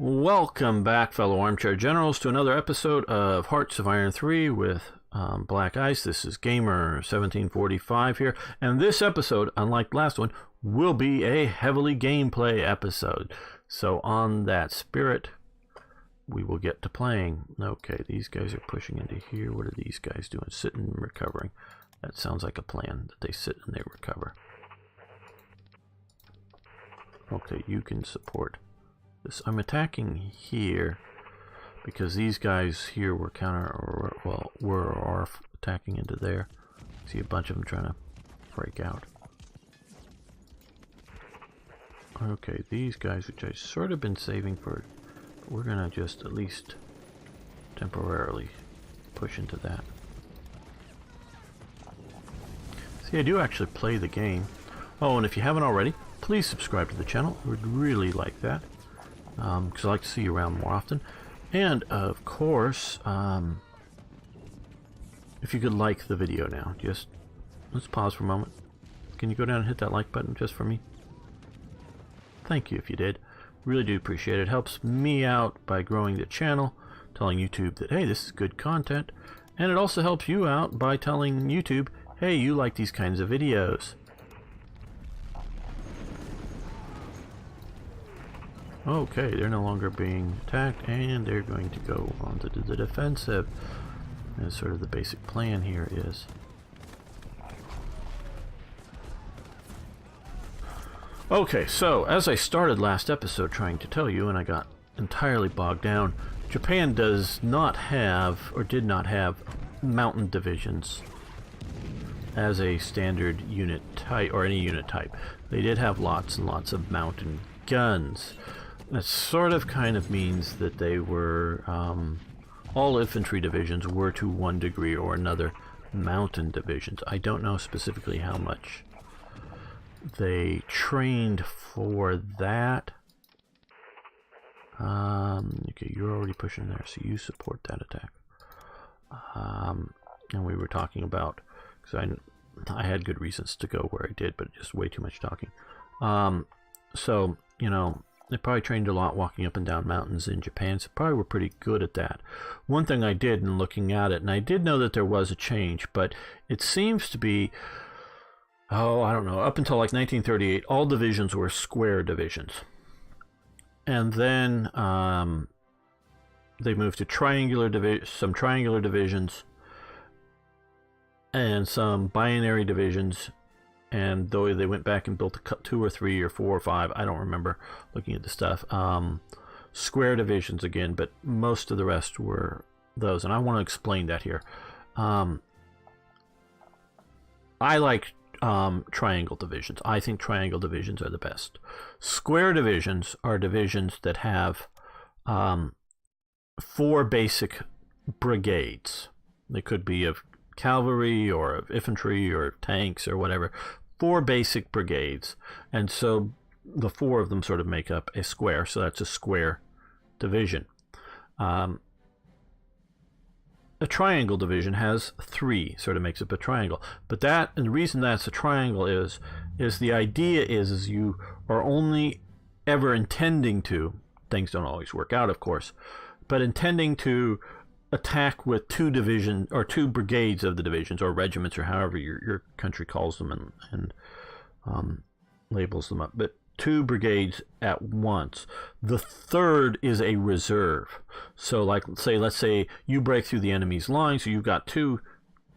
Welcome back, fellow armchair generals, to another episode of Hearts of Iron 3 with Black Ice. This is Gamer1745 here, and this episode, unlike last one, will be a heavily gameplay episode. So on that spirit, we will get to playing. Okay, these guys are pushing into here. What are these guys doing? Sitting and recovering. That sounds like a plan, that they sit and they recover. Okay, you can support this. I'm attacking here because these guys here were are attacking into there. See a bunch of them trying to break out. Okay, these guys, which I sort of been saving for, we're gonna just at least temporarily push into that. See, I do actually play the game. Oh, and if you haven't already, please subscribe to the channel. I would really like that. Because I like to see you around more often. And, of course, if you could like the video now, just let's pause for a moment. Can you go down and hit that like button just for me? Thank you if you did. Really do appreciate it. It helps me out by growing the channel, telling YouTube that, hey, this is good content. And it also helps you out by telling YouTube, hey, you like these kinds of videos. Okay, they're no longer being attacked, and they're going to go on to the defensive. That's sort of the basic plan here is. Okay, so as I started last episode trying to tell you, and I got entirely bogged down, Japan does not have, or did not have, mountain divisions as a standard unit type, or any unit type. They did have lots and lots of mountain guns. That sort of kind of means that they were, all infantry divisions were to one degree or another mountain divisions. I don't know specifically how much they trained for that. Okay, you're already pushing there, so you support that attack. And we were talking about, because I had good reasons to go where I did, but just way too much talking. So, you know, they probably trained a lot walking up and down mountains in Japan, so probably were pretty good at that. One thing I did in looking at it, and I did know that there was a change, but it seems to be, oh, I don't know, up until like 1938, all divisions were square divisions. And then they moved to some triangular divisions, and some binary divisions. And though they went back and built 2 or 3 or 4 or 5, I don't remember looking at the stuff. Square divisions again, but most of the rest were those. And I want to explain that here. I like triangle divisions. I think triangle divisions are the best. Square divisions are divisions that have 4 basic brigades. They could be of cavalry or of infantry or tanks or whatever. 4 basic brigades, and so the 4 of them sort of make up a square, so that's a square division. A triangle division has 3, sort of makes up a triangle, but that, and the reason that's a triangle is the idea is you are only ever intending to, things don't always work out of course, but intending to attack with 2 divisions or 2 brigades of the divisions or regiments or however your country calls them and labels them up, but 2 brigades at once. The 3rd is a reserve. So like let's say you break through the enemy's line, so you've got 2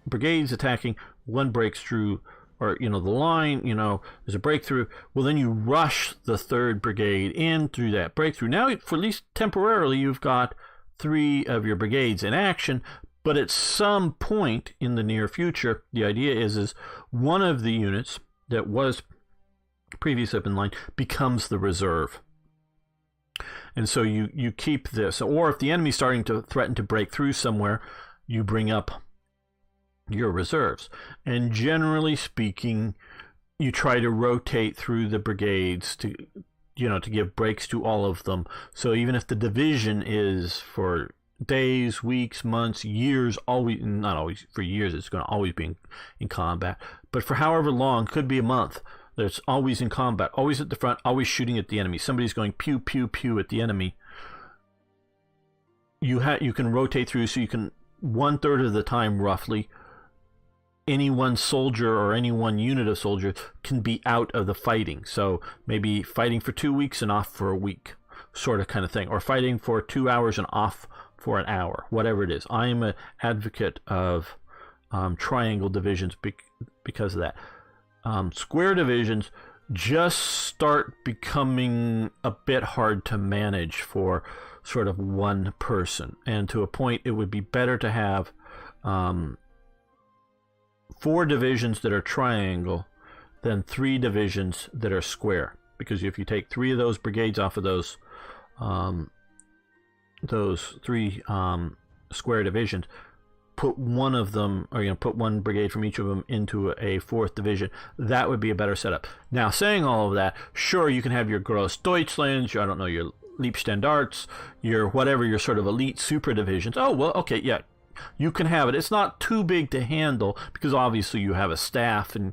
brigades attacking, one breaks through, or the line, there's a breakthrough. Well, then you rush the 3rd brigade in through that breakthrough. Now, for at least temporarily, you've got 3 of your brigades in action, but at some point in the near future, the idea is one of the units that was previously up in line becomes the reserve. And so you keep this, or if the enemy's starting to threaten to break through somewhere, you bring up your reserves. And generally speaking, you try to rotate through the brigades to give breaks to all of them. So even if the division is for days, weeks, months, years, not always for years, it's going to always be in combat, but for however long, could be a month, that's always in combat, always at the front, always shooting at the enemy. Somebody's going pew, pew, pew at the enemy. you can rotate through, so you can 1/3 of the time roughly any one soldier or any one unit of soldiers can be out of the fighting. So maybe fighting for 2 weeks and off for a week, sort of kind of thing, or fighting for 2 hours and off for an hour, whatever it is. I am an advocate of triangle divisions because of that. Square divisions just start becoming a bit hard to manage for sort of one person, and to a point it would be better to have 4 divisions that are triangle than 3 divisions that are square, because if you take 3 of those brigades off of those 3 square divisions, put one of them, or put one brigade from each of them into a 4th division, that would be a better setup. Now, saying all of that, sure, you can have your Grossdeutschlands, I don't know, your Leibstandards, your whatever, your sort of elite super divisions. Oh, well, okay, yeah, you can have it. It's not too big to handle because obviously you have a staff and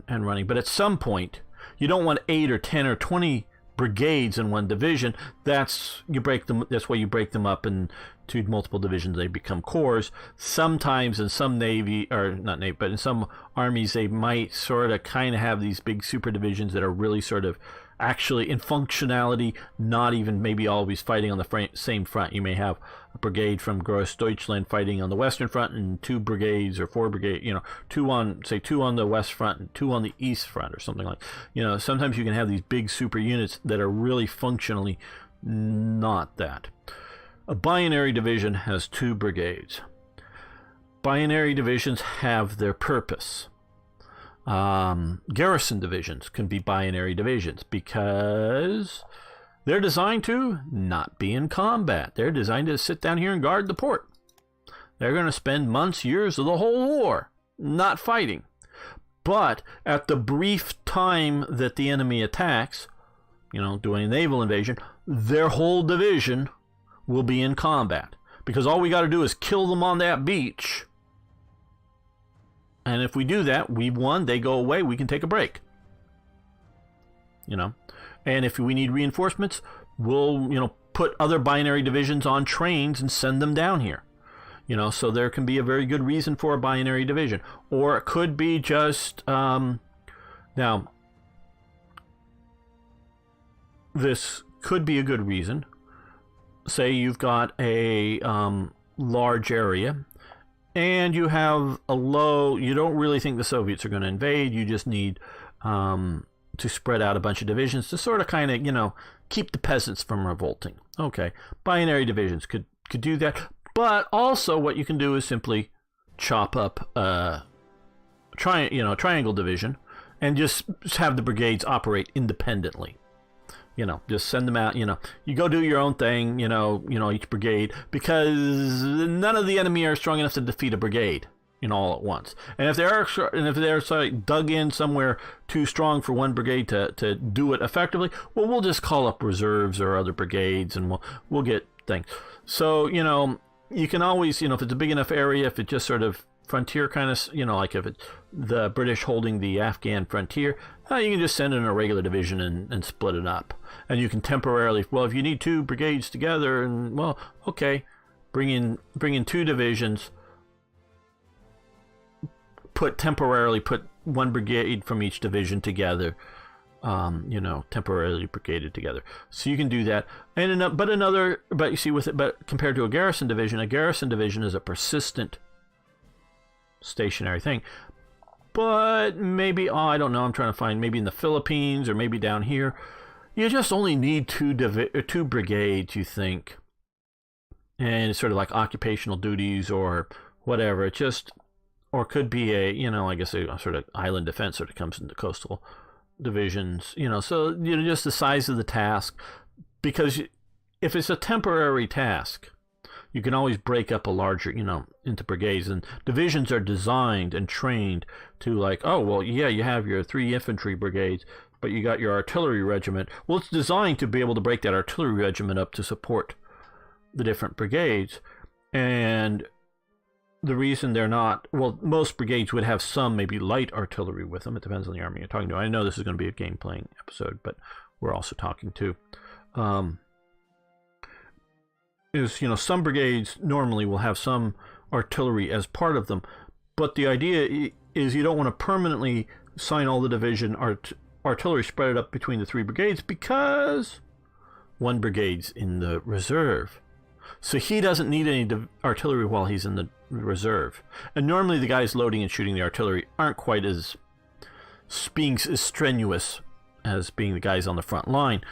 running. But at some point, you don't want 8 or 10 or 20 brigades in one division. That's why you break them up into multiple divisions. They become corps. Sometimes in some navy, or not navy, but in some armies, they might sort of kind of have these big super divisions that are really sort of actually in functionality, not even maybe always fighting on the same front. You may have a brigade from Grossdeutschland fighting on the western front, and 2 brigades or 4 brigades, 2 on the west front and 2 on the east front, or something like. Sometimes you can have these big super units that are really functionally not that. A binary division has 2 brigades. Binary divisions have their purpose. Garrison divisions can be binary divisions because they're designed to not be in combat. They're designed to sit down here and guard the port. They're going to spend months, years of the whole war not fighting. But at the brief time that the enemy attacks, doing a naval invasion, their whole division will be in combat, because all we got to do is kill them on that beach. And if we do that, we've won. They go away. We can take a break. And if we need reinforcements, we'll, put other binary divisions on trains and send them down here. So there can be a very good reason for a binary division. Or it could be just, now, this could be a good reason. Say you've got a large area, and you have you don't really think the Soviets are going to invade. You just need to spread out a bunch of divisions to sort of kind of, keep the peasants from revolting. Okay, binary divisions could do that. But also what you can do is simply chop up a triangle division and just have the brigades operate independently. Just send them out, you go do your own thing, each brigade, because none of the enemy are strong enough to defeat a brigade, all at once. And if they're dug in somewhere too strong for one brigade to do it effectively, well, we'll just call up reserves or other brigades and we'll get things. So, you can always, if it's a big enough area, if it just sort of frontier kind of, like if it's the British holding the Afghan frontier, you can just send in a regular division and split it up. And you can temporarily, well, if you need 2 brigades together, and well, okay, bring in 2 divisions, temporarily put 1 brigade from each division together, temporarily brigaded together. So you can do that. And but you see but compared to a garrison division is a persistent stationary thing. But maybe, I don't know, I'm trying to find, maybe in the Philippines or maybe down here, you just only need 2 brigades, you think. And it's sort of like occupational duties or whatever. Or could be I guess a sort of island defense sort of comes into coastal divisions, so, just the size of the task. Because if it's a temporary task, you can always break up a larger, into brigades. And divisions are designed and trained to you have your 3 infantry brigades, but you got your artillery regiment. Well, it's designed to be able to break that artillery regiment up to support the different brigades. And the reason they're not, most brigades would have some maybe light artillery with them. It depends on the army you're talking to. I know this is going to be a game playing episode, but we're also talking to. is, you know, some brigades normally will have some artillery as part of them, but the idea is you don't want to permanently assign all the division artillery spread it up between the 3 brigades, because one brigade's in the reserve. So he doesn't need any artillery while he's in the reserve. And normally the guys loading and shooting the artillery aren't quite as being as strenuous as being the guys on the front line.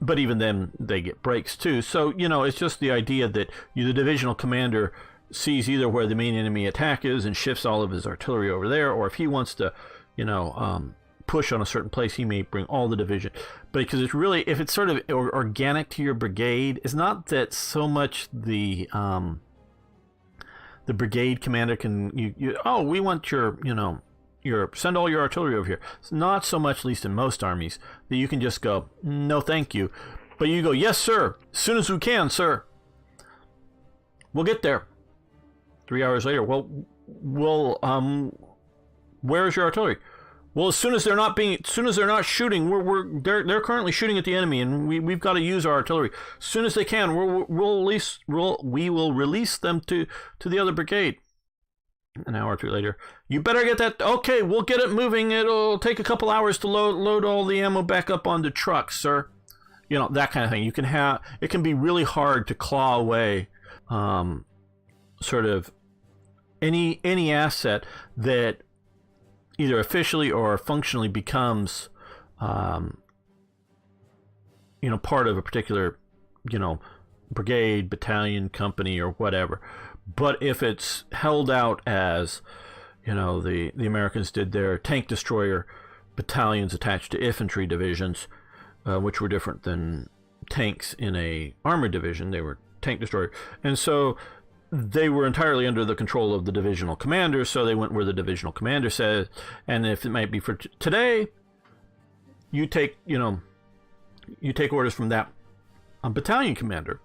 But even then, they get breaks too. So, you know, it's just the idea that the divisional commander sees either where the main enemy attack is and shifts all of his artillery over there, or if he wants to, you know, push on a certain place, he may bring all the division. But because it's really, if it's sort of organic to your brigade, it's not that so much the brigade commander can, oh, we want your, you know, send all your artillery over here. It's not so much, at least in most armies, that you can just go, no thank you. But you go, yes sir, as soon as we can, sir. We'll get there. 3 hours later, well, where's your artillery? Well, as soon as they're not shooting, they're currently shooting at the enemy, and we've got to use our artillery. As soon as they can, we will release them to the other brigade. An hour or two later, you better get that. Okay, we'll get it moving. It'll take a couple hours to load all the ammo back up onto trucks, sir. You know, that kind of thing. It can be really hard to claw away, sort of any asset that either officially or functionally becomes, you know, part of a particular, you know, brigade, battalion, company, or whatever. But if it's held out as, you know, the Americans did their tank destroyer battalions attached to infantry divisions, which were different than tanks in a armored division. They were tank destroyer. And so they were entirely under the control of the divisional commander, so they went where the divisional commander says. And if it might be for today, you take orders from that battalion commander.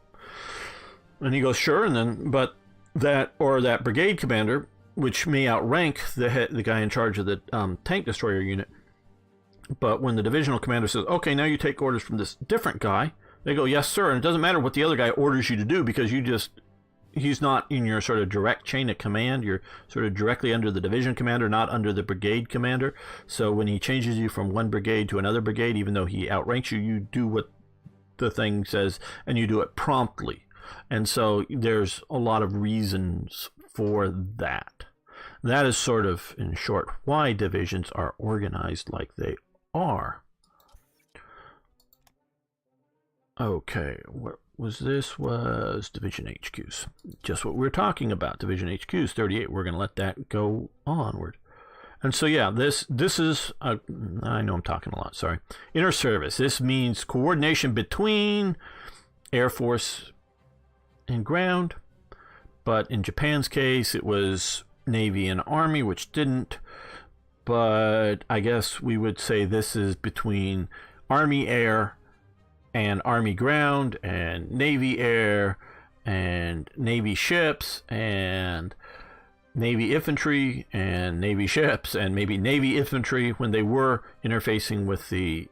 And he goes, sure, and then, but that brigade commander, which may outrank the guy in charge of the tank destroyer unit. But when the divisional commander says, okay, now you take orders from this different guy, they go, yes, sir. And it doesn't matter what the other guy orders you to do, because he's not in your sort of direct chain of command. You're sort of directly under the division commander, not under the brigade commander. So when he changes you from one brigade to another brigade, even though he outranks you, you do what the thing says, and you do it promptly. And so there's a lot of reasons for that. That is sort of, in short, why divisions are organized like they are. Okay, what was this? Was division HQs. Just what we were talking about. Division HQs, 38. We're going to let that go onward. And so, yeah, this is, I know I'm talking a lot, sorry. Inter service. This means coordination between Air Force and ground, but in Japan's case it was Navy and Army, which didn't. But I guess we would say this is between Army Air and Army Ground and Navy Air and Navy ships and Navy infantry and Navy ships and maybe Navy infantry when they were interfacing with the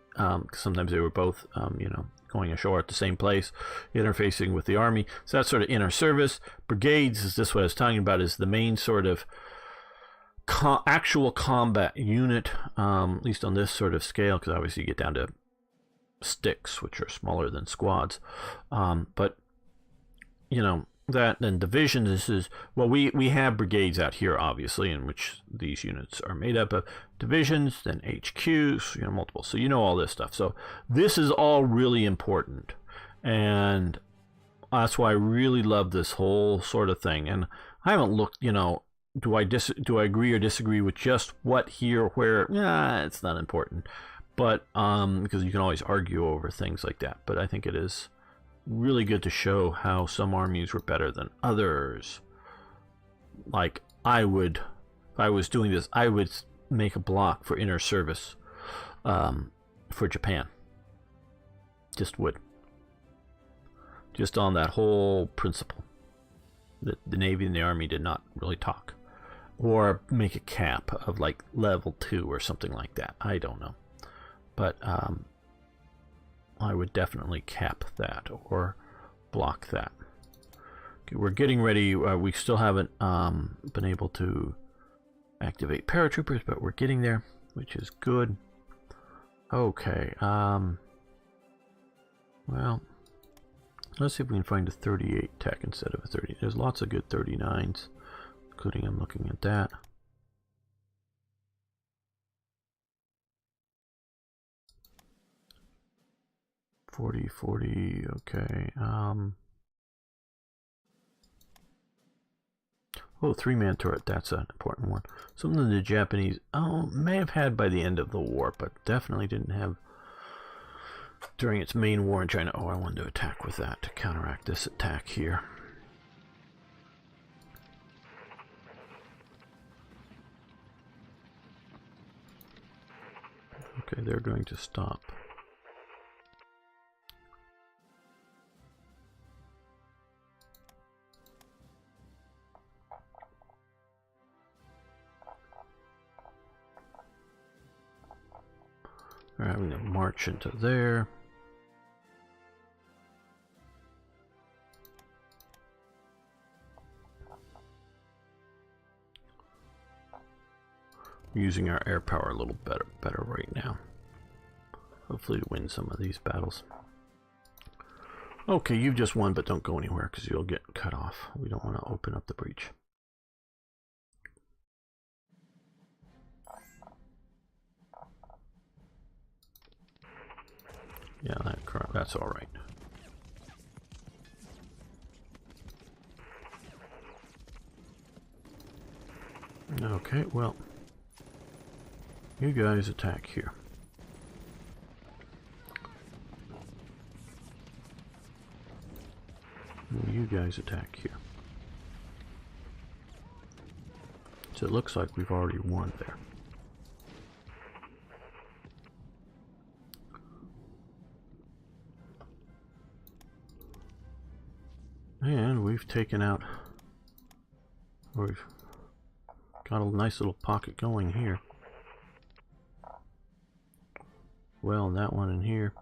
sometimes they were both you know, going ashore at the same place, interfacing with the Army. So that's sort of inner service. Brigades is this what I was talking about, is the main sort of actual combat unit, at least on this sort of scale, because obviously you get down to sticks, which are smaller than squads. But, you know, that then division, this is, well, we have brigades out here, obviously, in which these units are made up of divisions, then HQs, you know, multiple. So you know all this stuff. So this is all really important. And that's why I really love this whole sort of thing. And I haven't looked, you know, do I agree or disagree with just what here, where? Nah, it's not important. But because you can always argue over things like that. But I think it is really good to show how some armies were better than others. Like if I was doing this, I would make a block for inner service for Japan. Just would. Just on that whole principle that the Navy and the Army did not really talk. Or make a cap of like level 2 or something like that. I don't know. But I would definitely cap that or block that. Okay, we're getting ready. We still haven't been able to activate paratroopers, but we're getting there, which is good. Okay. Well, let's see if we can find a 38 tech instead of a 30. There's lots of good 39s, including I'm looking at that. .40, okay. Oh, 3-man turret, that's an important one. Something the Japanese may have had by the end of the war, but definitely didn't have during its main war in China. Oh, I wanted to attack with that to counteract this attack here. Okay, they're going to stop. We're having to march into there. We're using our air power a little better right now. Hopefully to win some of these battles. Okay, you've just won, but don't go anywhere because you'll get cut off. We don't want to open up the breach. Yeah, that's all right. Okay, well, you guys attack here. You guys attack here. So it looks like we've already won there. And we've taken out, we've got a nice little pocket going here. Well, that one in here.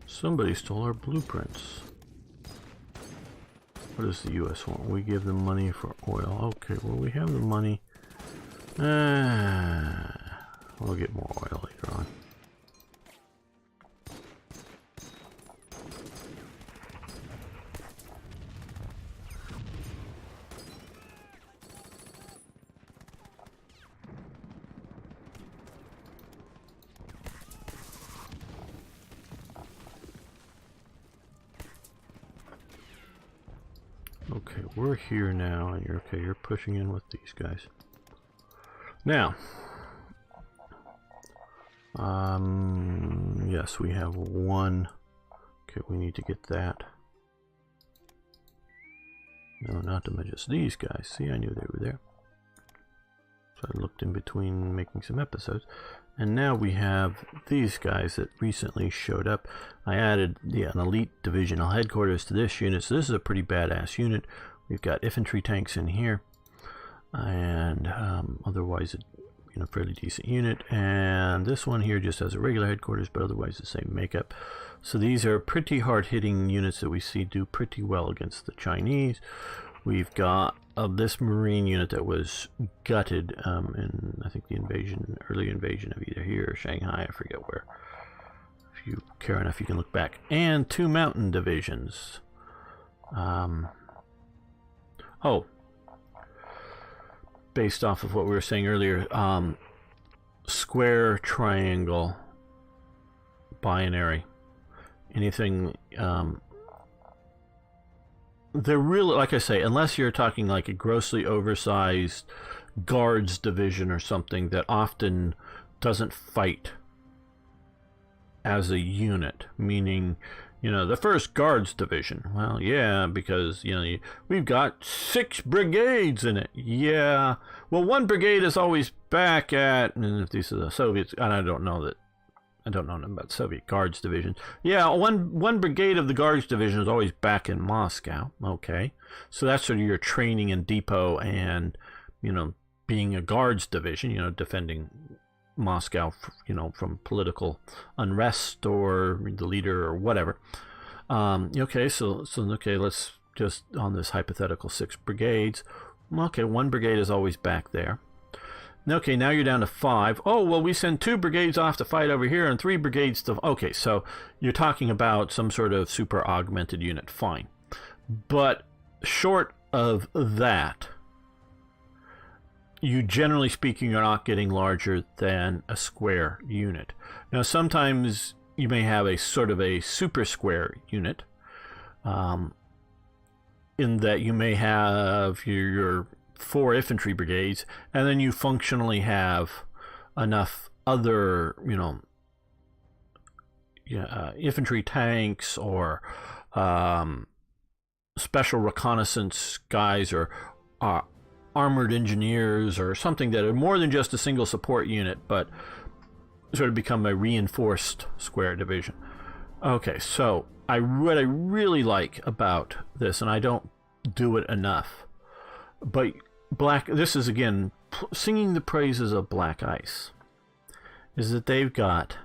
Somebody stole our blueprints. What does the U.S. want? We give them money for oil. Okay, well, we have the money. We'll get more oil later on. Okay, we're here now, and you're okay. You're pushing in with these guys. Now, yes, we have one. Okay, we need to get that. No, not to just these guys. See, I knew they were there. So I looked in between making some episodes. And now we have these guys that recently showed up. I added an elite divisional headquarters to this unit. So this is a pretty badass unit. We've got infantry tanks in here. And otherwise, a fairly decent unit. And this one here just has a regular headquarters, but otherwise the same makeup. So these are pretty hard-hitting units that we see do pretty well against the Chinese. We've got this Marine unit that was gutted in, I think, the early invasion of either here or Shanghai, I forget where. If you care enough, you can look back. And 2 mountain divisions. Based off of what we were saying earlier, square, triangle, binary, anything. They're really, like I say, unless you're talking like a grossly oversized guards division or something that often doesn't fight as a unit, meaning, the 1st Guards Division. Well, yeah, because, we've got 6 brigades in it. Yeah. Well, 1 brigade is always back at, and if these are the Soviets, and I don't know nothing about Soviet Guards Division. Yeah, one brigade of the Guards Division is always back in Moscow. Okay. So that's sort of your training and depot and, being a Guards Division, defending Moscow, from political unrest or the leader or whatever. Okay, so okay, let's just on this hypothetical 6 brigades. Okay, 1 brigade is always back there. Okay, now you're down to 5. Oh, well, we send 2 brigades off to fight over here and 3 brigades to... Okay, so you're talking about some sort of super augmented unit. Fine. But short of that, you generally speaking are not getting larger than a square unit. Now, sometimes you may have a sort of a super square unit, in that you may have your 4 infantry brigades, and then you functionally have enough other, infantry tanks or special reconnaissance guys or armored engineers or something that are more than just a single support unit, but sort of become a reinforced square division. Okay, so what I really like about this, and I don't do it enough, but this is again singing the praises of Black Ice, is that they've got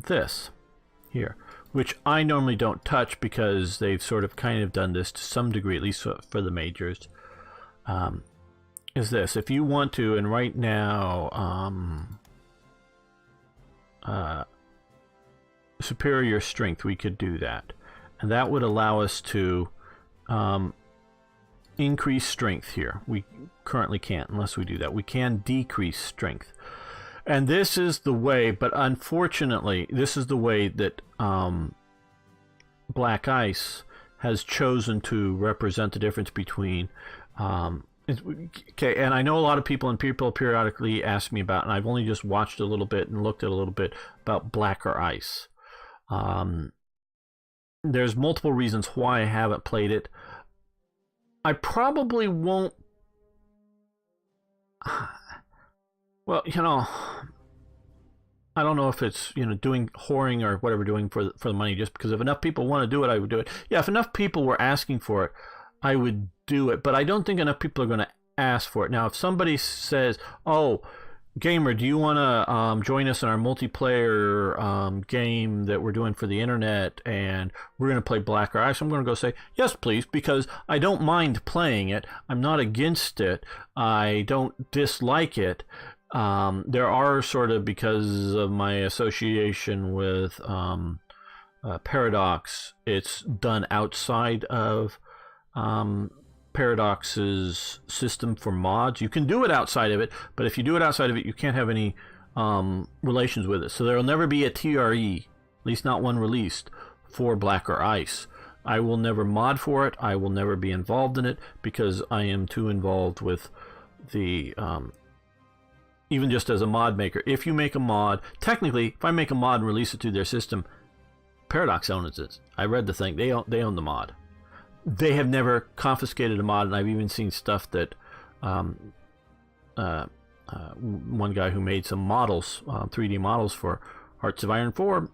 this here, which I normally don't touch because they've sort of kind of done this to some degree, at least for the majors. Is this, if you want to, and right now, superior strength, we could do that. And that would allow us to increase strength here. We currently can't unless we do that. We can decrease strength. And this is the way, but unfortunately, this is the way that Black Ice has chosen to represent the difference between... okay, and I know a lot of people periodically ask me about, and I've only just watched a little bit and looked at a little bit about Blacker Ice. There's multiple reasons why I haven't played it. I probably won't... Well, I don't know if it's, doing whoring or whatever, doing for the money, just because if enough people want to do it, I would do it. Yeah, if enough people were asking for it, I would do it, but I don't think enough people are going to ask for it. Now, if somebody says, oh, gamer, do you want to join us in our multiplayer game that we're doing for the internet, and we're going to play Blacker Ice, I'm going to go say, yes, please, because I don't mind playing it. I'm not against it. I don't dislike it. There are sort of, because of my association with Paradox, it's done outside of Paradox's system for mods. You can do it outside of it, but if you do it outside of it, you can't have any relations with it. So there will never be a TRE, at least not one released, for Blacker Ice. I will never mod for it. I will never be involved in it because I am too involved with the... even just as a mod maker. If you make a mod, technically, if I make a mod and release it to their system, Paradox owns it. I read the thing. They own the mod. They have never confiscated a mod, and I've even seen stuff that one guy who made some models, 3D models for Hearts of Iron 4,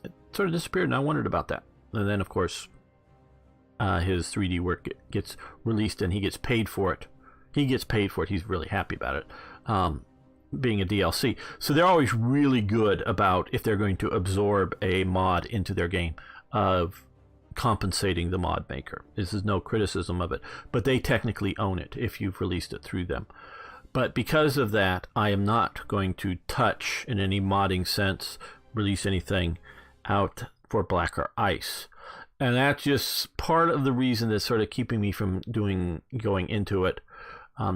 it sort of disappeared, and I wondered about that. And then, of course, his 3D work gets released, and he gets paid for it. He's really happy about it, being a DLC. So they're always really good about, if they're going to absorb a mod into their game, of compensating the mod maker. This is no criticism of it, but they technically own it if you've released it through them. But because of that, I am not going to touch, in any modding sense, release anything out for Blacker Ice. And that's just part of the reason that's sort of keeping me from going into it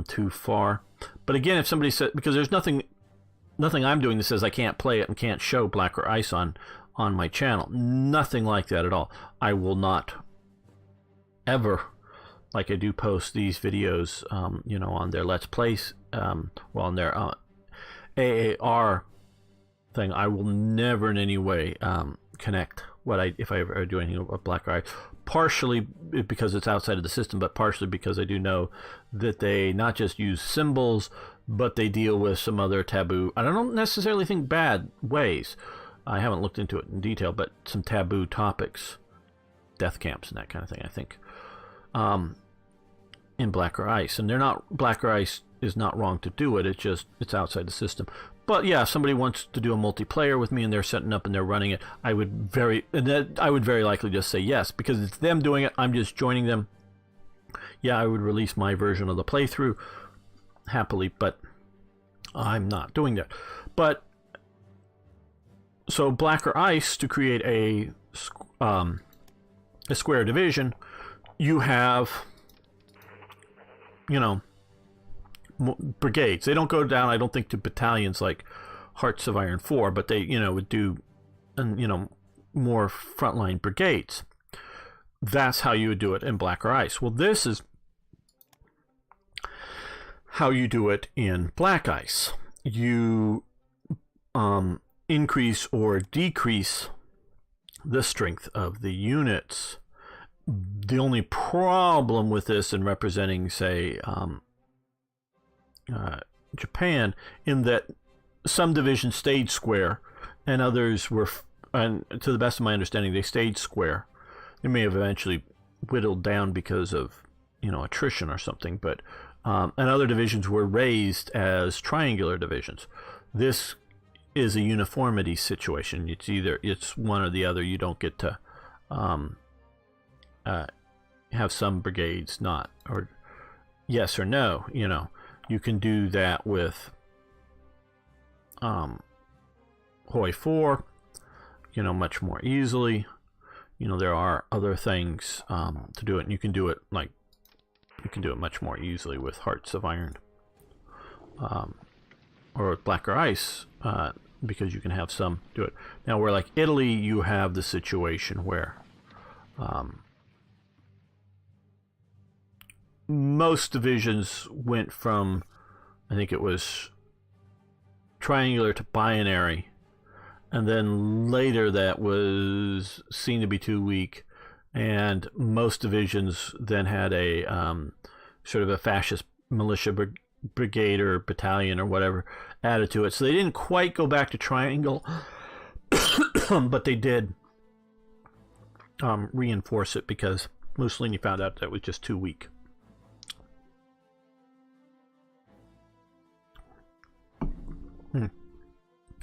too far. But again, if somebody said, because there's nothing I'm doing that says I can't play it and can't show Blacker Ice on my channel. Nothing like that at all. I will not ever, like I do post these videos, on their Let's Plays, on their AAR thing. I will never in any way connect if I ever do anything with Black or Ice. Partially because it's outside of the system, but partially because I do know that they not just use symbols, but they deal with some other taboo. I don't necessarily think bad ways. I haven't looked into it in detail, but some taboo topics, death camps and that kind of thing, I think, in Black or Ice. And Black or Ice is not wrong to do it. It's outside the system. But yeah, if somebody wants to do a multiplayer with me and they're setting up and they're running it, I would very likely just say yes, because it's them doing it. I'm just joining them. Yeah, I would release my version of the playthrough happily, but I'm not doing that. But so Black or Ice, to create a square division, you have, brigades. They don't go down, I don't think, to battalions like Hearts of Iron 4, but they, would do, more frontline brigades. That's how you would do it in Black or Ice. Well, this is how you do it in Black Ice. You increase or decrease the strength of the units. The only problem with this in representing, say, Japan, in that some divisions stayed square and others were, and to the best of my understanding, they stayed square. They may have eventually whittled down because of, attrition or something, but and other divisions were raised as triangular divisions. This is a uniformity situation. It's one or the other. You don't get to have some brigades not, or yes or no. You can do that with Hoi 4, much more easily. There are other things to do it, and you can do it much more easily with Hearts of Iron or Black or Ice, because you can have some do it. Now, where like Italy, you have the situation where most divisions went from, I think it was triangular to binary, and then later that was seen to be too weak, and most divisions then had a sort of a fascist militia brigade or battalion or whatever added to it. So they didn't quite go back to triangle, but they did reinforce it because Mussolini found out that it was just too weak.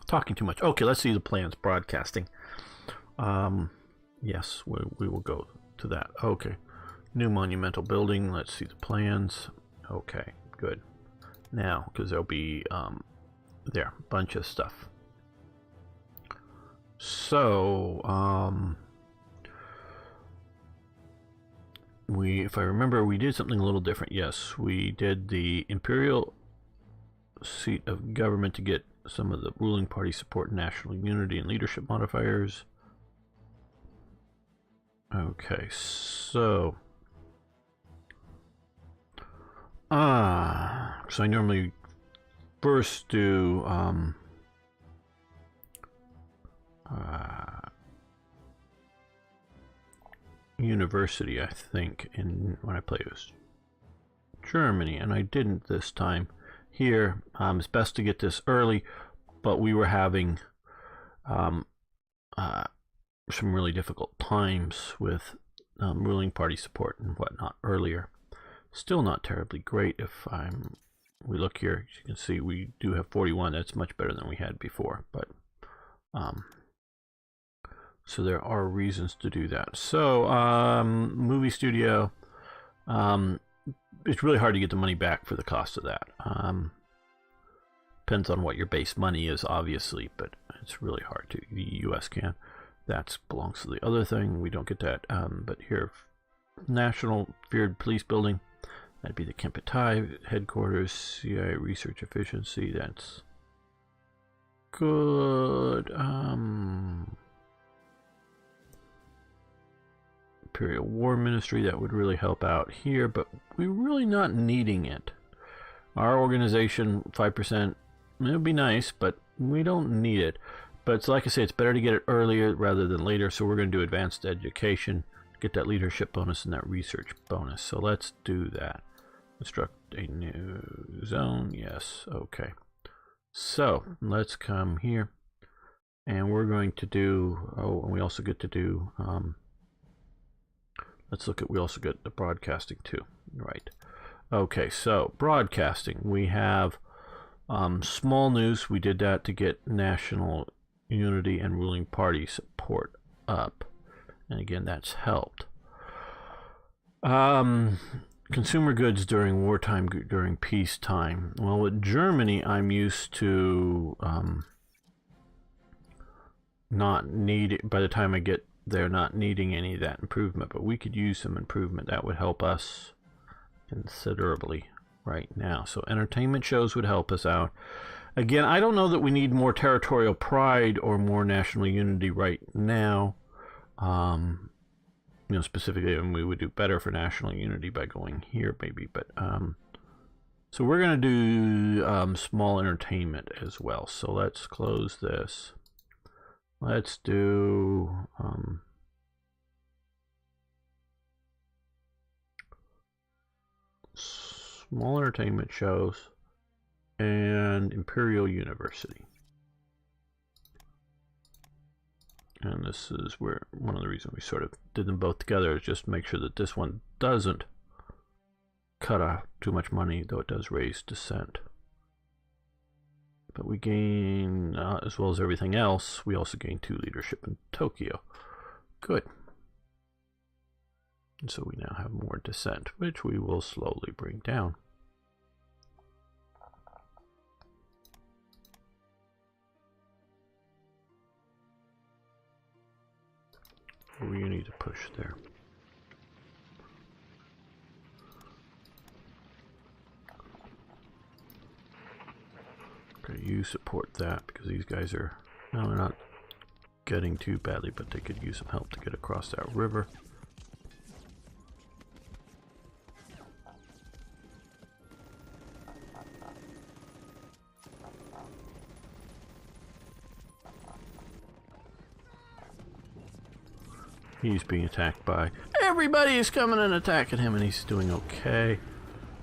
Talking too much. Okay, let's see the plans. Broadcasting. Yes, we will go to that. Okay. New monumental building. Let's see the plans. Okay, good. Now, because there'll be there, a bunch of stuff. So, if I remember, we did something a little different. Yes, we did the imperial seat of government to get some of the ruling party support, national unity, and leadership modifiers. Okay, so so I normally first do university, I think, when I play with Germany, and I didn't this time. Here, it's best to get this early, but we were having some really difficult times with ruling party support and whatnot earlier. Still not terribly great. We look here, as you can see, we do have 41. That's much better than we had before, but so there are reasons to do that. So movie studio. It's really hard to get the money back for the cost of that. Depends on what your base money is, obviously, but it's really hard to. The U.S. can. That belongs to the other thing. We don't get that. But here, National Feared Police Building. That'd be the Kempetai headquarters. CIA Research Efficiency. That's good. Imperial War Ministry, that would really help out here, but we're really not needing it. Our organization, 5%, it would be nice, but we don't need it. But it's like I say, it's better to get it earlier rather than later. So we're going to do advanced education, get that leadership bonus and that research bonus. So let's do that. Construct a new zone. Yes. Okay. So let's come here, and we're going to do. Oh, and we also get to do. Let's look at. We also get the broadcasting too. Right. Okay. So broadcasting. We have small news. We did that to get national unity and ruling party support up, and again that's helped. Consumer goods during wartime, during peacetime. Well, with Germany, I'm used to not need, by the time I get there, not needing any of that improvement, but we could use some improvement. That would help us considerably right now. So entertainment shows would help us out. Again, I don't know that we need more territorial pride or more national unity right now. You know, specifically, and we would do better for national unity by going here, maybe. But so we're going to do small entertainment as well. So let's close this. Let's do small entertainment shows and Imperial University. And this is where one of the reasons we sort of did them both together is just to make sure that this one doesn't cut off too much money, though it does raise dissent. But we gain, as well as everything else, we also gain 2 leadership in Tokyo. Good. And so we now have more dissent, which we will slowly bring down. We need to push there. Okay, you support that because these guys are, no, they're not getting too badly, but they could use some help to get across that river. He's being attacked by everybody is coming and attacking him, and he's doing okay.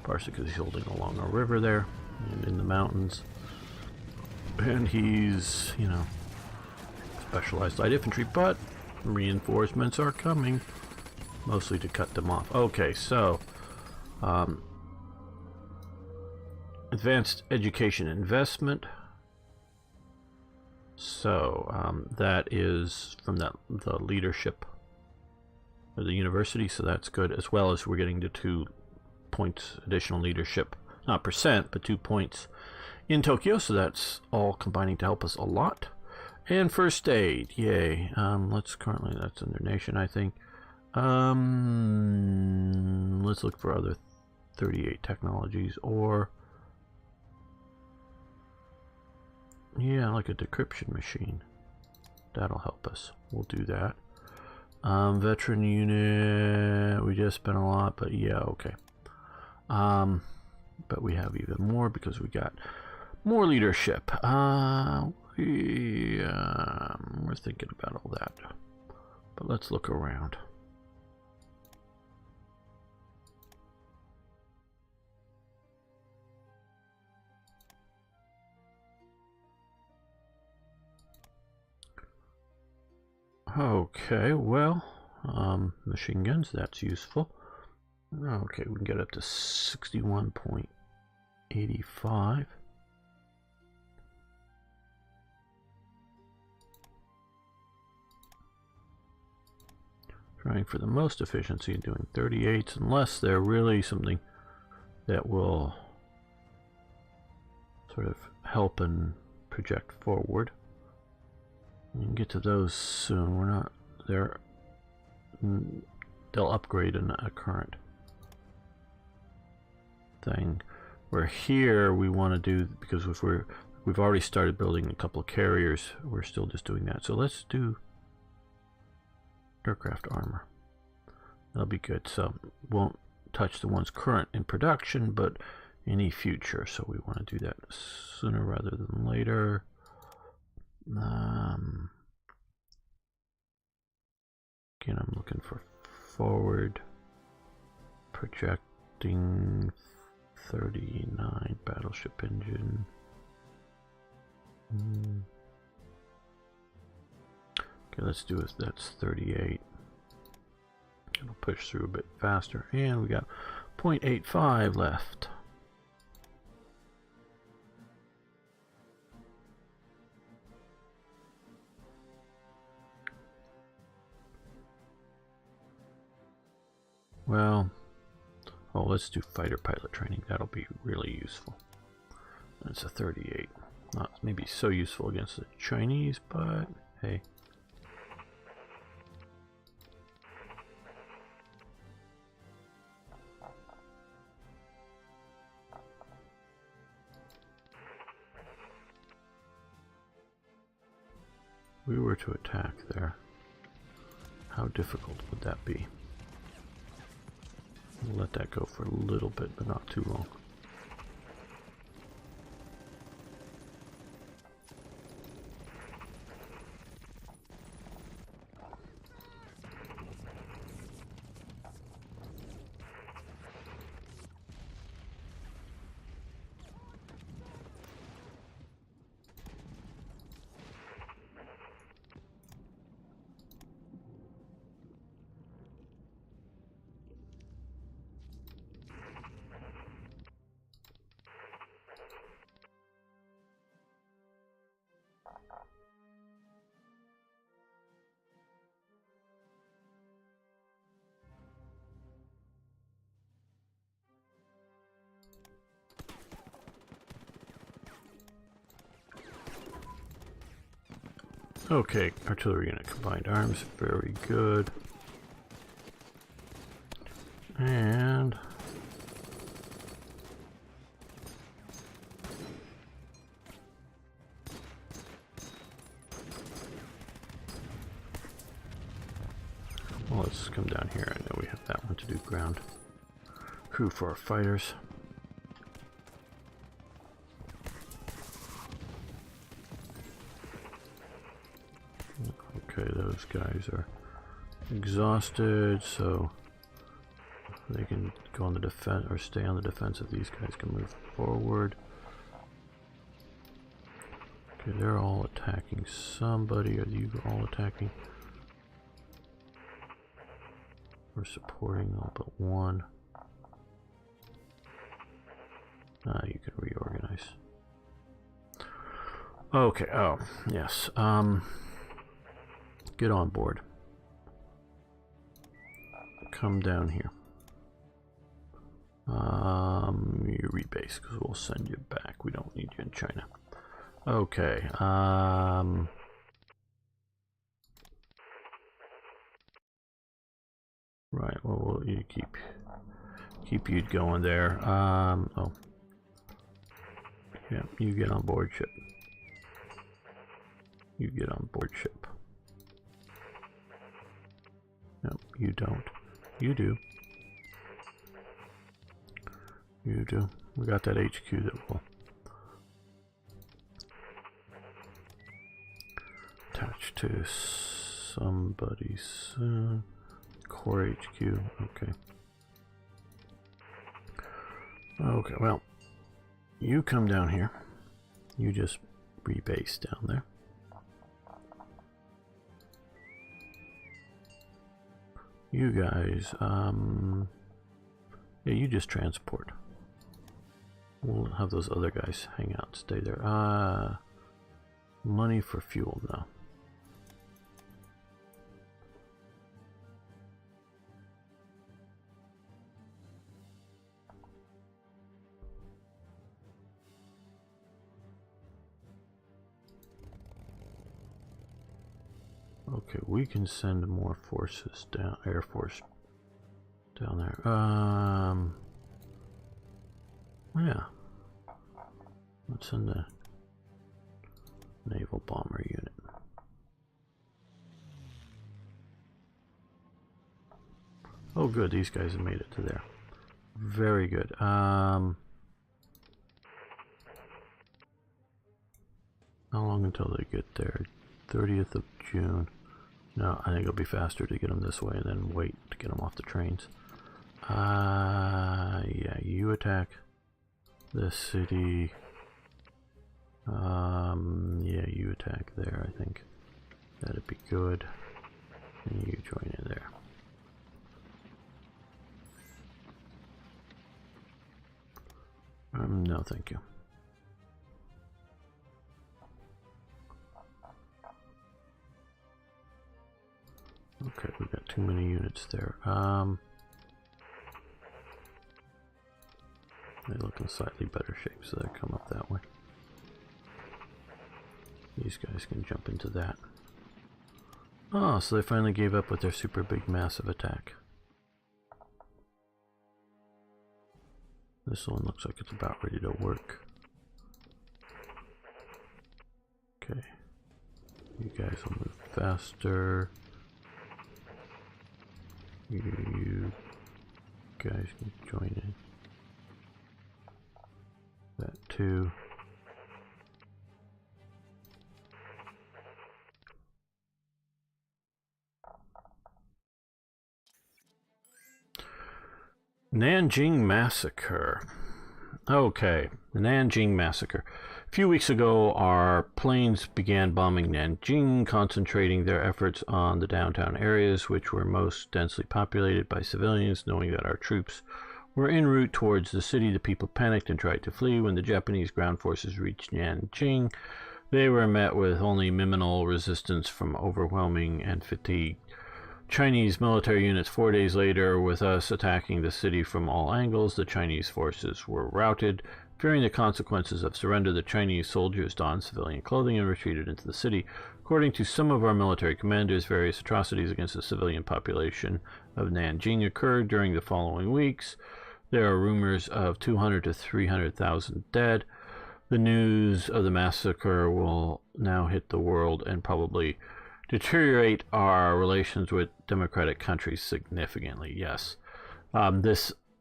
Partially because he's holding along a river there and in the mountains. And he's, you know, specialized light infantry, but reinforcements are coming. Mostly to cut them off. Okay, so advanced education investment. So that is from the leadership of the university, so that's good, as well as we're getting to 2 points additional leadership, not percent, but 2 points in Tokyo, so that's all combining to help us a lot. And first aid, yay. Let's currently, that's in their nation, I think. Let's look for other 38 technologies, or yeah, like a decryption machine. That'll help us. We'll do that. Veteran unit, we just spent a lot, but yeah, okay. But we have even more because we got more leadership. We're thinking about all that. But let's look around. Okay, well, machine guns, that's useful. Okay, we can get up to 61.85. Trying for the most efficiency, doing 38s, unless they're really something that will sort of help and project forward. We can get to those soon. We're not there. They'll upgrade in a current thing. Where here we want to do, because if we've already started building a couple of carriers, we're still just doing that. So let's do aircraft armor. That'll be good. So won't touch the ones current in production, but any future. So we want to do that sooner rather than later. Again, I'm looking for forward projecting 39 battleship engine. Okay, let's do it. That's 38. It'll push through a bit faster, and we got 0.85 left. Well, oh, let's do fighter pilot training. That'll be really useful. That's a 38. Not maybe so useful against the Chinese, but hey. We were to attack there. How difficult would that be? We'll let that go for a little bit, but not too long. Okay, artillery unit combined arms, very good. And well, let's come down here. I know we have that one to do ground crew for our fighters. Okay, those guys are exhausted, so they can go on the defense or stay on the defensive. These guys can move forward. Okay, they're all attacking somebody. Are you all attacking? We're supporting all but one. You can reorganize. Okay, oh, yes. Get on board. Come down here. You rebase, because we'll send you back. We don't need you in China. Okay, right, well, you keep you going there. Oh. Yeah, you get on board ship. You get on board ship. No, you don't. You do. You do. We got that HQ that will attach to somebody's core HQ. Okay. Okay, well, you come down here. You just rebase down there. You guys, yeah, you just transport. We'll have those other guys hang out, stay there. Money for fuel now. Okay, we can send more forces down, Air Force down there. Yeah. Let's send a naval bomber unit. Oh good, these guys have made it to there. Very good. How long until they get there? 30th of June. No, I think it'll be faster to get them this way and then wait to get them off the trains. Yeah, you attack this city. Yeah, you attack there, I think. That'd be good. And you join in there. No, thank you. Okay, we've got too many units there. They look in slightly better shape, so they come up that way. These guys can jump into that. Oh, so they finally gave up with their super big massive attack. This one looks like it's about ready to work. Okay. You guys will move faster. You guys can join in. That too. Nanjing Massacre. Okay, the Nanjing Massacre. A few weeks ago, our planes began bombing Nanjing, concentrating their efforts on the downtown areas, which were most densely populated by civilians. Knowing that our troops were en route towards the city, the people panicked and tried to flee. When the Japanese ground forces reached Nanjing, they were met with only minimal resistance from overwhelming and fatigued Chinese military units. 4 days later, with us attacking the city from all angles, the Chinese forces were routed. Fearing the consequences of surrender, the Chinese soldiers donned civilian clothing and retreated into the city. According to some of our military commanders, various atrocities against the civilian population of Nanjing occurred during the following weeks. There are rumors of 200 to 300,000 dead. The news of the massacre will now hit the world and probably deteriorate our relations with democratic countries significantly. Yes.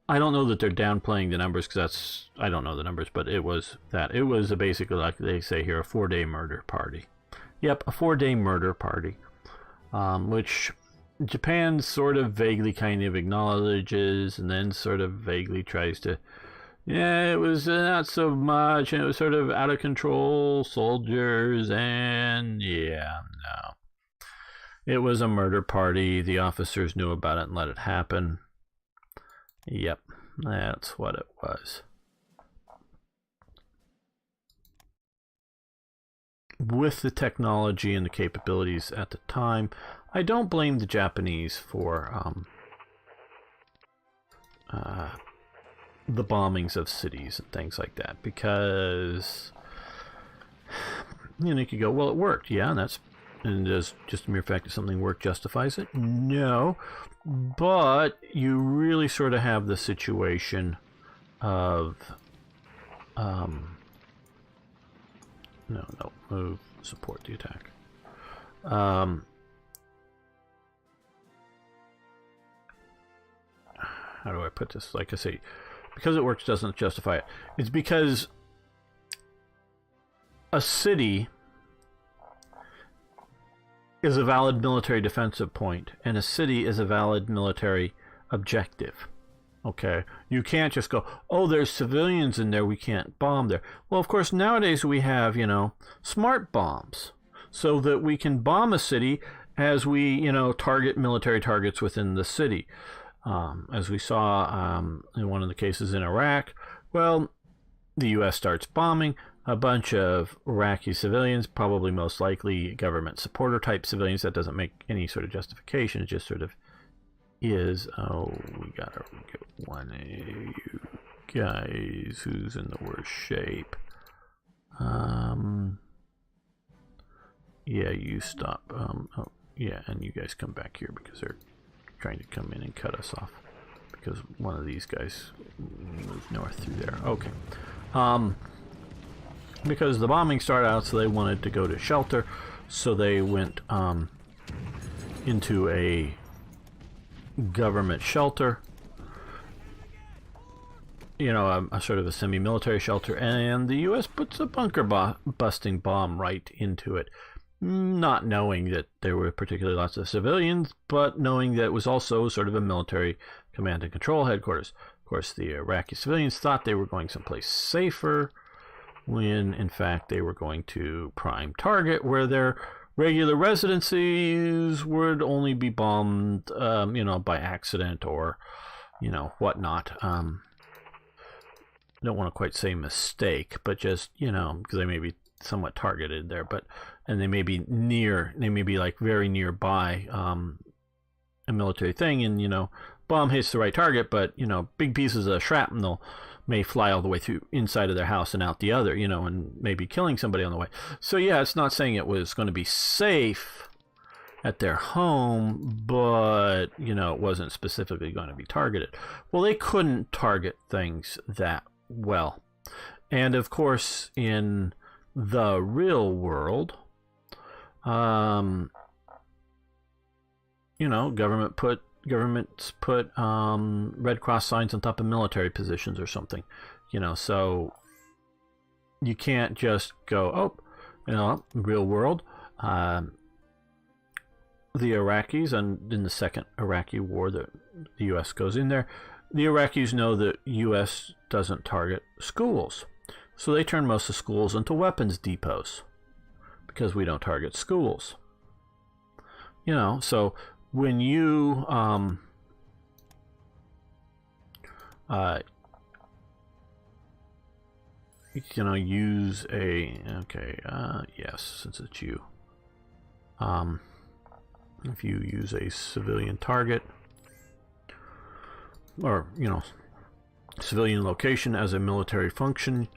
I don't know that they're downplaying the numbers, because I don't know the numbers, but it was that. It was basically, like they say here, a 4-day murder party. Yep, a 4-day murder party, which Japan sort of vaguely kind of acknowledges and then sort of vaguely tries to, yeah, it was not so much, and it was sort of out of control soldiers, and yeah, no. It was a murder party. The officers knew about it and let it happen. Yep, that's what it was. With the technology and the capabilities at the time, I don't blame the Japanese for the bombings of cities and things like that, because you could go, well, it worked, yeah, and does just the mere fact that something worked justifies it? No. But you really sort of have the situation of move, support the attack. How do I put this? Like I say, because it works doesn't justify it. It's because a city is a valid military defensive point, and a city is a valid military objective. Okay, you can't just go, oh, there's civilians in there, we can't bomb there. Well, of course, nowadays we have, smart bombs, so that we can bomb a city as we, target military targets within the city. As we saw in one of the cases in Iraq, well, the U.S. starts bombing a bunch of Iraqi civilians, probably most likely government supporter type civilians. That doesn't make any sort of justification. It just sort of is. Oh, we gotta get one of you guys who's in the worst shape. Yeah, you stop. Oh, yeah, and you guys come back here because they're trying to come in and cut us off, because one of these guys moved north through there. Okay. Because the bombing started out, so they wanted to go to shelter, so they went into a government shelter you know, a sort of a semi-military shelter, and the U.S. puts a bunker-busting bomb right into it, not knowing that there were particularly lots of civilians, but knowing that it was also sort of a military command and control headquarters. Of course, the Iraqi civilians thought they were going someplace safer, when in fact they were going to prime target where their regular residencies would only be bombed, you know, by accident or, you know, whatnot. Don't want to quite say mistake, but just, you know, because they may be somewhat targeted there, but, and they may be like very nearby a military thing, and, you know, bomb hits the right target, but, you know, big pieces of shrapnel may fly all the way through inside of their house and out the other, you know, and maybe killing somebody on the way. So yeah, it's not saying it was going to be safe at their home, but, you know, it wasn't specifically going to be targeted. Well, they couldn't target things that well. And of course, in the real world, you know, governments put Red Cross signs on top of military positions or something, you know, so you can't just go, oh, you know, real world. The Iraqis, and in the second Iraqi war, the U.S. goes in there, the Iraqis know that U.S. doesn't target schools. So they turn most of schools into weapons depots because we don't target schools. You know, so when you you know, use a, okay, yes, since it's you, if you use a civilian target, or, you know, civilian location as a military function,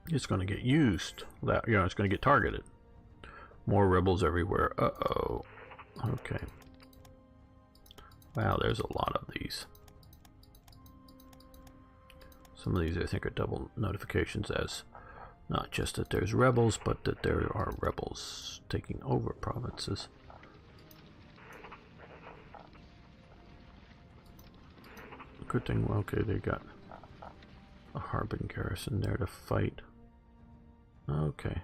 it's going to get used. That, you know, it's going to get targeted. More rebels everywhere. Uh-oh. Okay. Wow, there's a lot of these. Some of these I think are double notifications, as not just that there's rebels, but that there are rebels taking over provinces. Good thing, well, okay, they got a Harbin garrison there to fight. Okay.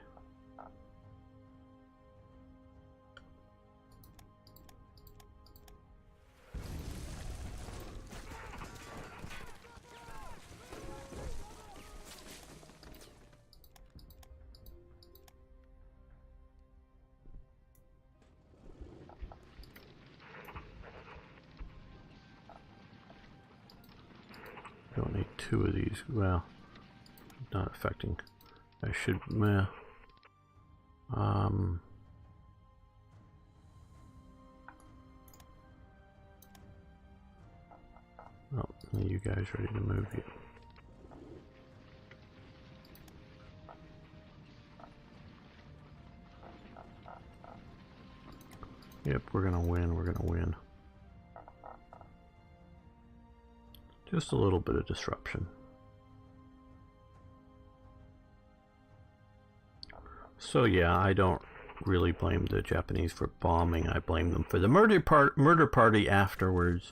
Don't need two of these. Well, not affecting. I should. Oh, are you guys ready to move yet? Yep, we're gonna win. We're gonna win. Just a little bit of disruption. So yeah, I don't really blame the Japanese for bombing. I blame them for the murder party afterwards,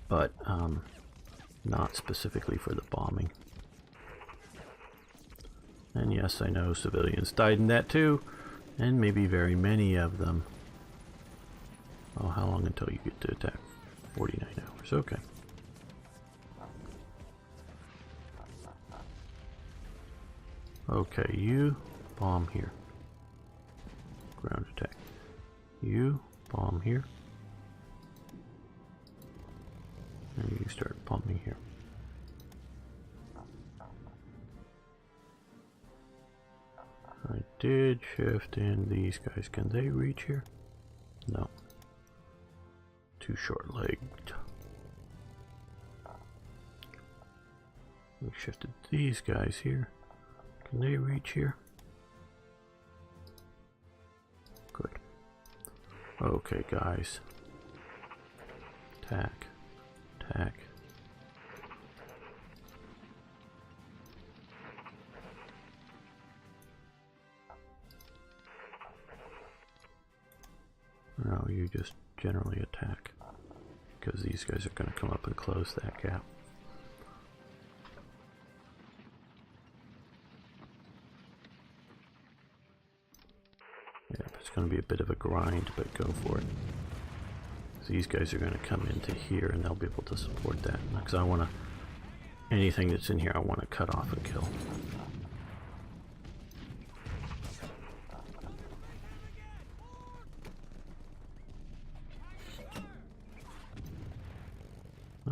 but not specifically for the bombing. And yes, I know civilians died in that too, and maybe very many of them. Oh, how long until you get to attack? 49 hours. Okay. Okay, you bomb here. Ground attack. You bomb here. And you start bombing here. I did shift in these guys. Can they reach here? No. Too short-legged. We shifted these guys here. Can they reach here? Good. Okay, guys. Attack. Attack. No, you just generally attack. because these guys are going to come up and close that gap. Yeah, it's going to be a bit of a grind, but go for it. These guys are going to come into here and they'll be able to support that. Because I want to, anything that's in here I want to cut off and kill.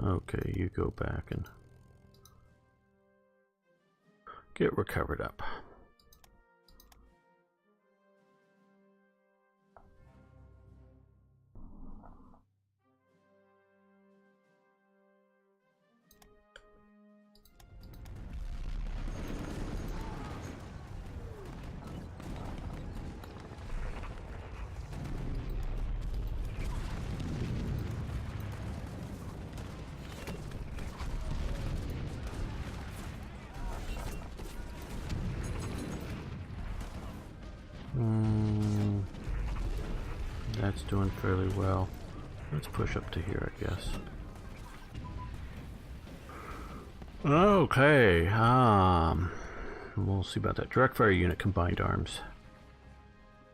Okay, you go back and get recovered up. That's doing fairly well. Let's push up to here, I guess. Okay, we'll see about that. Direct fire unit combined arms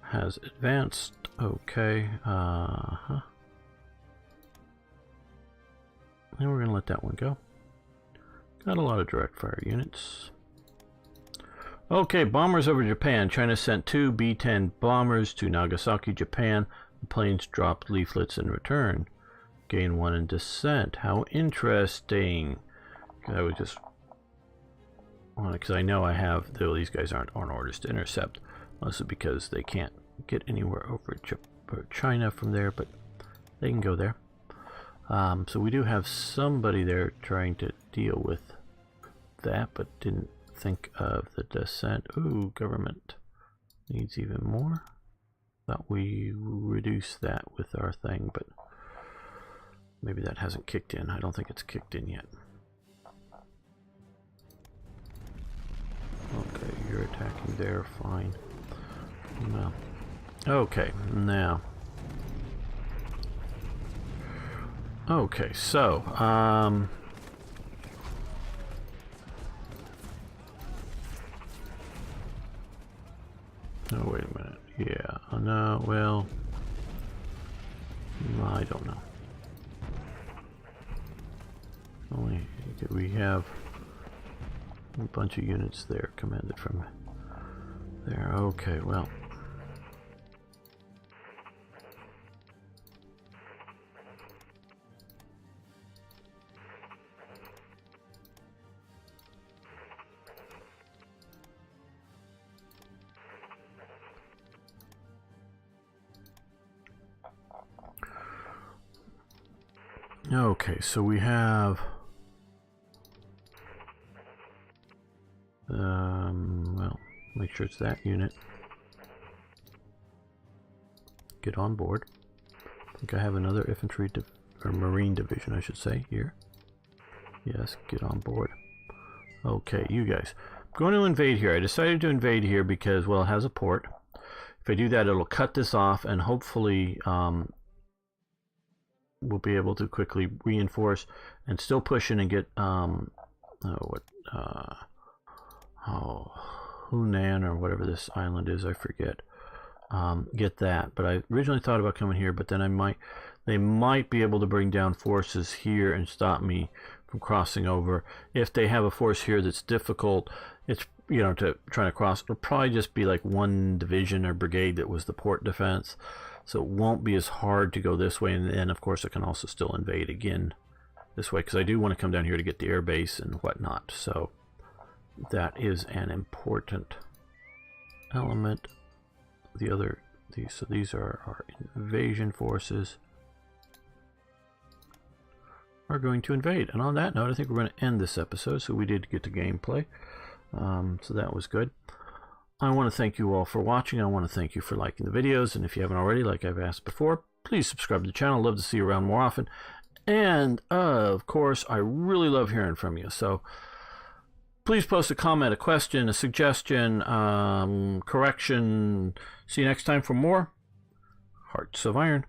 has advanced. Okay, and we're gonna let that one go. Got a lot of direct fire units. Okay, bombers over Japan. China sent 2 B-10 bombers to Nagasaki, Japan. The planes dropped leaflets in return. Gain 1 in descent. How interesting. I was just because I know I have, though these guys aren't on orders to intercept, mostly because they can't get anywhere over China from there, but they can go there. So we do have somebody there trying to deal with that, but didn't think of the descent. Ooh, government needs even more. Thought we reduced that with our thing, but maybe that hasn't kicked in. I don't think it's kicked in yet. Okay, you're attacking there, fine. No. Okay, now. Okay, so, oh, wait a minute. Yeah, no, well, I don't know. Only we have a bunch of units there commanded from there. Okay, well. Okay, so we have well, make sure it's that unit. Get on board. I think I have another infantry or marine division, I should say, here. Yes, get on board. Okay, you guys. I'm going to invade here. I decided to invade here because, well, it has a port. If I do that, it'll cut this off and hopefully we'll be able to quickly reinforce and still push in and get Hunan or whatever this island is, I forget. Get that. But I originally thought about coming here, but then they might be able to bring down forces here and stop me from crossing over. If they have a force here that's difficult, it's, you know, to trying to cross, it'll probably just be like one division or brigade that was the port defense. So it won't be as hard to go this way, and then of course I can also still invade again this way, because I do want to come down here to get the air base and whatnot. So that is an important element. So these are our invasion forces are going to invade. And on that note, I think we're going to end this episode. So we did get to gameplay, so that was good. I want to thank you all for watching. I want to thank you for liking the videos. And if you haven't already, like I've asked before, please subscribe to the channel. Love to see you around more often. And of course, I really love hearing from you. So please post a comment, a question, a suggestion, correction. See you next time for more Hearts of Iron.